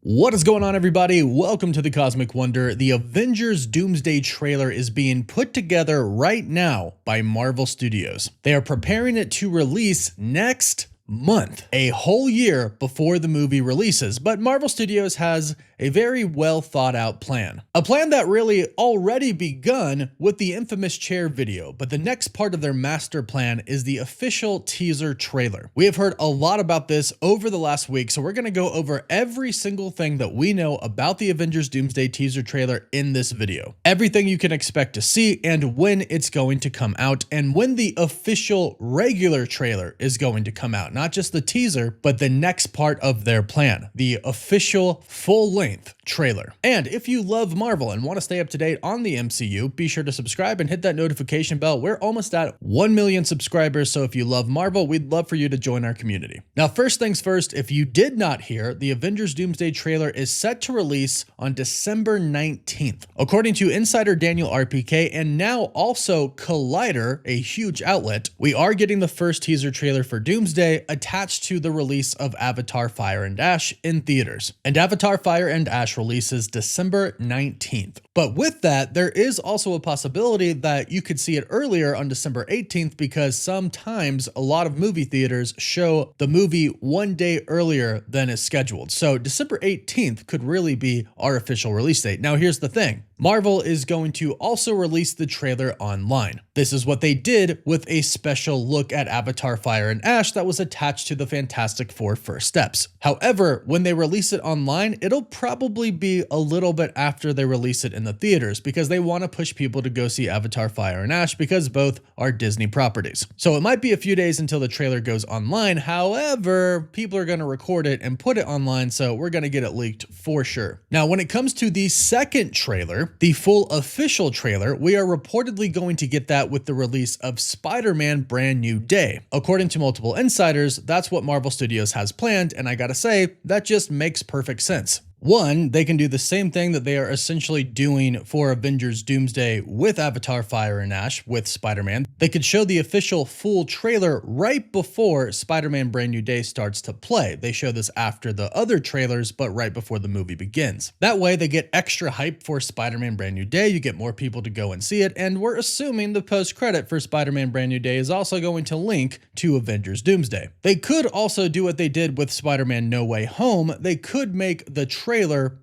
What is going on, everybody? Welcome to the Cosmic Wonder. The Avengers Doomsday trailer is being put together right now by Marvel Studios. They are preparing it to release next month, a whole year before the movie releases, but Marvel Studios has a very well thought out plan. A plan that really already begun with the infamous chair video, but the next part of their master plan is the official teaser trailer. We have heard a lot about this over the last week, so we're going to go over every single thing that we know about the Avengers Doomsday teaser trailer in this video. Everything you can expect to see and when it's going to come out and when the official regular trailer is going to come out. Not just the teaser, but the next part of their plan, the official full-length trailer. And if you love Marvel and want to stay up to date on the MCU, be sure to subscribe and hit that notification bell. We're almost at 1 million subscribers, so if you love Marvel, we'd love for you to join our community. Now, first things first, if you did not hear, the Avengers Doomsday trailer is set to release on December 19th. According to insider Daniel RPK and now also Collider, a huge outlet, we are getting the first teaser trailer for Doomsday attached to the release of Avatar: Fire and Ash in theaters. And Avatar: Fire and Ash releases December 19th. But with that, there is also a possibility that you could see it earlier on December 18th because sometimes a lot of movie theaters show the movie one day earlier than is scheduled. So December 18th could really be our official release date. Now, here's the thing. Marvel is going to also release the trailer online. This is what they did with a special look at Avatar: Fire and Ash that was attached to the Fantastic Four First Steps. However, when they release it online, it'll probably be a little bit after they release it in the theaters because they want to push people to go see Avatar: Fire and Ash because both are Disney properties. So it might be a few days until the trailer goes online. However, people are going to record it and put it online, so we're going to get it leaked for sure. Now, when it comes to the second trailer, the full official trailer, we are reportedly going to get that with the release of Spider-Man Brand New Day. According to multiple insiders, that's what Marvel Studios has planned, and I gotta say, that just makes perfect sense. One, they can do the same thing that they are essentially doing for Avengers Doomsday with Avatar: Fire and Ash with Spider-Man. They could show the official full trailer right before Spider-Man Brand New Day starts to play. They show this after the other trailers, but right before the movie begins. That way, they get extra hype for Spider-Man Brand New Day. You get more people to go and see it, and we're assuming the post-credit for Spider-Man Brand New Day is also going to link to Avengers Doomsday. They could also do what they did with Spider-Man No Way Home. They could make the trailer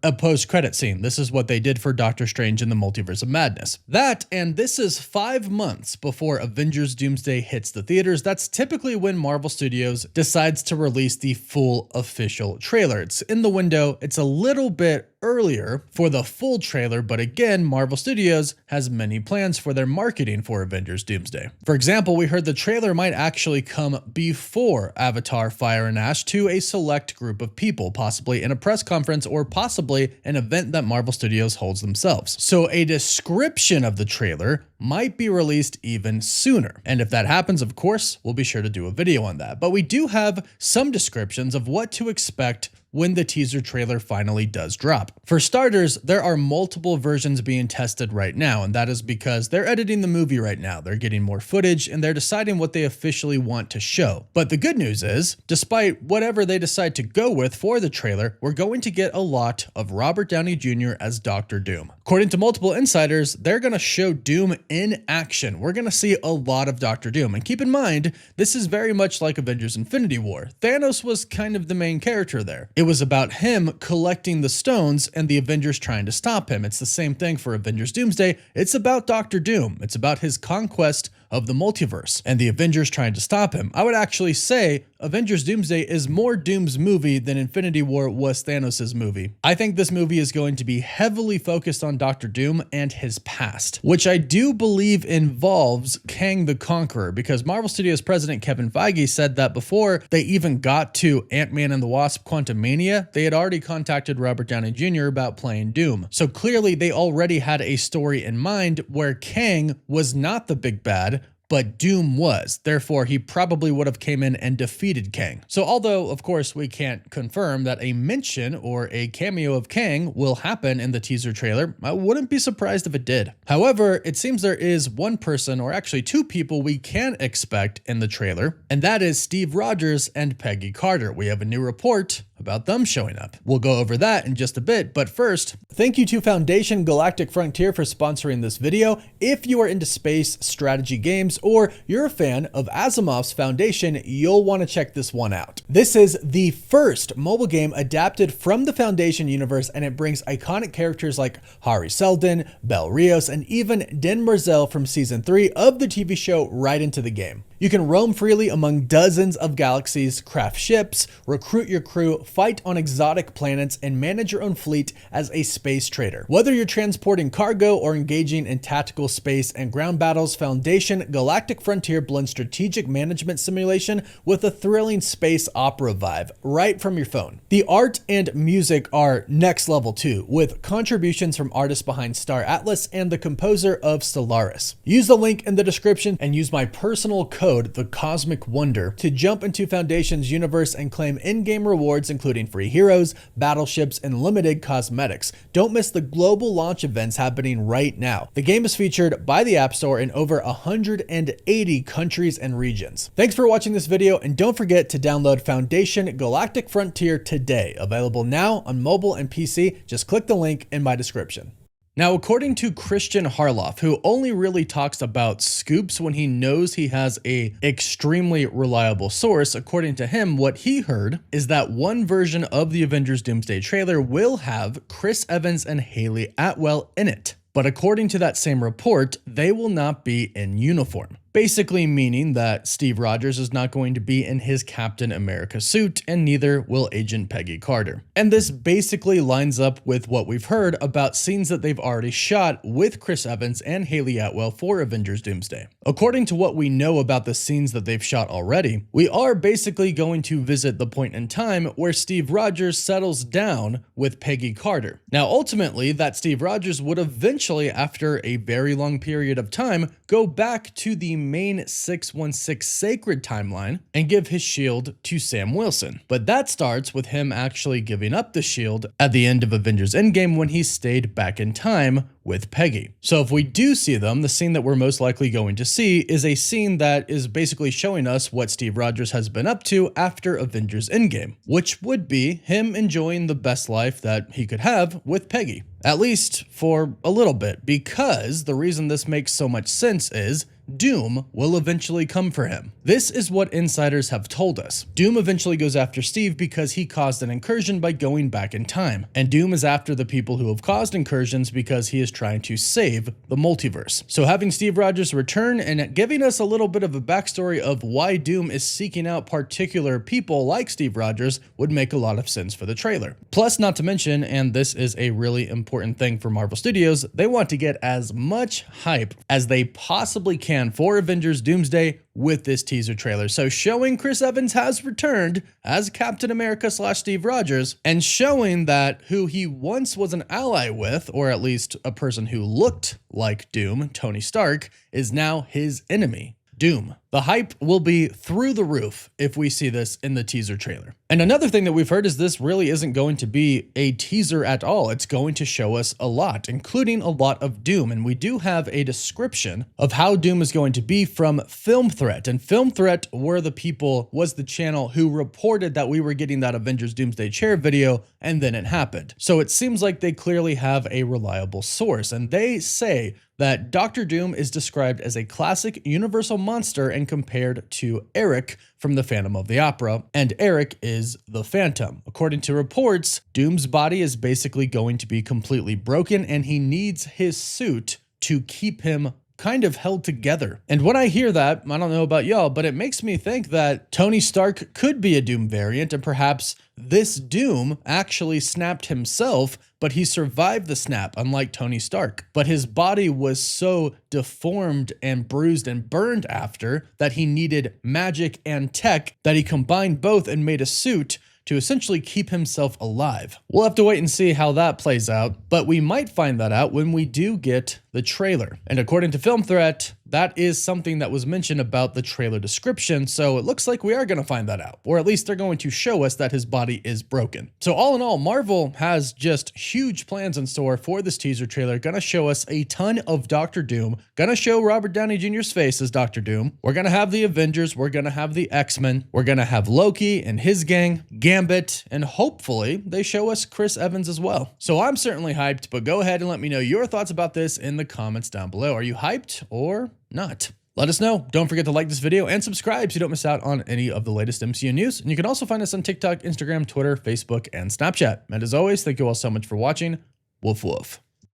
a post-credit scene. This is what they did for Doctor Strange in the Multiverse of Madness. That, and this is 5 months before Avengers Doomsday hits the theaters. That's typically when Marvel Studios decides to release the full official trailer. It's in the window. It's a little bit earlier for the full trailer, but again, Marvel Studios has many plans for their marketing for Avengers Doomsday. For example, we heard the trailer might actually come before Avatar: Fire and Ash to a select group of people, possibly in a press conference or possibly an event that Marvel Studios holds themselves. So a description of the trailer might be released even sooner. And if that happens, of course, we'll be sure to do a video on that. But we do have some descriptions of what to expect when the teaser trailer finally does drop. For starters, there are multiple versions being tested right now, and that is because they're editing the movie right now. They're getting more footage and they're deciding what they officially want to show. But the good news is, despite whatever they decide to go with for the trailer, we're going to get a lot of Robert Downey Jr. as Dr. Doom. According to multiple insiders, they're going to show Doom in action. We're going to see a lot of Dr. Doom. And keep in mind, this is very much like Avengers Infinity War. Thanos was kind of the main character there. It was about him collecting the stones and the Avengers trying to stop him. It's the same thing for Avengers Doomsday. It's about Dr. Doom. It's about his conquest of the multiverse and the Avengers trying to stop him. I would actually say Avengers Doomsday is more Doom's movie than Infinity War was Thanos' movie. I think this movie is going to be heavily focused on Dr. Doom and his past, which I do believe involves Kang the Conqueror, because Marvel Studios president Kevin Feige said that before they even got to Ant-Man and the Wasp: Quantumania, they had already contacted Robert Downey Jr. about playing Doom. So clearly they already had a story in mind where Kang was not the big bad, but Doom was. Therefore, he probably would have came in and defeated Kang. So although, of course, we can't confirm that a mention or a cameo of Kang will happen in the teaser trailer, I wouldn't be surprised if it did. However, it seems there is one person, or actually two people, we can expect in the trailer, and that is Steve Rogers and Peggy Carter. We have a new report about them showing up. We'll go over that in just a bit, but first, thank you to Foundation Galactic Frontier for sponsoring this video. If you are into space strategy games or you're a fan of Asimov's Foundation, you'll want to check this one out. This is the first mobile game adapted from the Foundation universe, and it brings iconic characters like Hari Seldon, Bel Rios, and even Den Marzel from season 3 of the TV show right into the game. You can roam freely among dozens of galaxies, craft ships, recruit your crew, fight on exotic planets, and manage your own fleet as a space trader. Whether you're transporting cargo or engaging in tactical space and ground battles, Foundation Galactic Frontier blends strategic management simulation with a thrilling space opera vibe right from your phone. The art and music are next level too, with contributions from artists behind Star Atlas and the composer of Stellaris. Use the link in the description and use my personal code, the Cosmic Wonder, to jump into Foundation's universe and claim in-game rewards including free heroes, battleships, and limited cosmetics. Don't miss the global launch events happening right now. The game is featured by the App Store in over 180 countries and regions. Thanks for watching this video, and don't forget to download Foundation Galactic Frontier today. Available now on mobile and PC. Just click the link in my description. Now, according to Christian Harloff, who only really talks about scoops when he knows he has a extremely reliable source, according to him, what he heard is that one version of the Avengers Doomsday trailer will have Chris Evans and Hayley Atwell in it. But according to that same report, they will not be in uniform. Basically meaning that Steve Rogers is not going to be in his Captain America suit, and neither will Agent Peggy Carter. And this basically lines up with what we've heard about scenes that they've already shot with Chris Evans and Hayley Atwell for Avengers Doomsday. According to what we know about the scenes that they've shot already, we are basically going to visit the point in time where Steve Rogers settles down with Peggy Carter. Now, ultimately, that Steve Rogers would eventually, after a very long period of time, go back to the main 616 sacred timeline and give his shield to Sam Wilson. But that starts with him actually giving up the shield at the end of Avengers Endgame when he stayed back in time with Peggy. So if we do see them, the scene that we're most likely going to see is a scene that is basically showing us what Steve Rogers has been up to after Avengers Endgame, which would be him enjoying the best life that he could have with Peggy. At least for a little bit, because the reason this makes so much sense is Doom will eventually come for him. This is what insiders have told us. Doom eventually goes after Steve because he caused an incursion by going back in time. And Doom is after the people who have caused incursions because he is trying to save the multiverse. So having Steve Rogers return and giving us a little bit of a backstory of why Doom is seeking out particular people like Steve Rogers would make a lot of sense for the trailer. Plus, not to mention, and this is a really important thing for Marvel Studios, they want to get as much hype as they possibly can for Avengers Doomsday with this teaser trailer. So showing Chris Evans has returned as Captain America / Steve Rogers, and showing that who he once was an ally with, or at least a person who looked like Doom, Tony Stark, is now his enemy, Doom. The hype will be through the roof if we see this in the teaser trailer. And another thing that we've heard is this really isn't going to be a teaser at all. It's going to show us a lot, including a lot of Doom. And we do have a description of how Doom is going to be from Film Threat. And Film Threat was the channel who reported that we were getting that Avengers Doomsday chair video, and then it happened. So it seems like they clearly have a reliable source. And they say that Dr. Doom is described as a classic universal monster and compared to Eric from the Phantom of the Opera, and Eric is the Phantom. According to reports, Doom's body is basically going to be completely broken, and he needs his suit to keep him kind of held together. And when I hear that, I don't know about y'all, but it makes me think that Tony Stark could be a Doom variant, and perhaps this Doom actually snapped himself, but he survived the snap, unlike Tony Stark. But his body was so deformed and bruised and burned after that he needed magic and tech that he combined both and made a suit to essentially keep himself alive. We'll have to wait and see how that plays out, but we might find that out when we do get the trailer. And according to Film Threat, that is something that was mentioned about the trailer description, so it looks like we are going to find that out, or at least they're going to show us that his body is broken. So all in all, Marvel has just huge plans in store for this teaser trailer. Gonna show us a ton of Doctor Doom, gonna show Robert Downey Jr.'s face as Doctor Doom. We're gonna have the Avengers, we're gonna have the X-Men, we're gonna have Loki and his gang, Gambit, and hopefully they show us Chris Evans as well. So I'm certainly hyped, but go ahead and let me know your thoughts about this in the comments down below. Are you hyped or not? Let us know. Don't forget to like this video and subscribe so you don't miss out on any of the latest MCU news. And you can also find us on TikTok, Instagram, Twitter, Facebook, and Snapchat. And as always, thank you all so much for watching. Woof woof.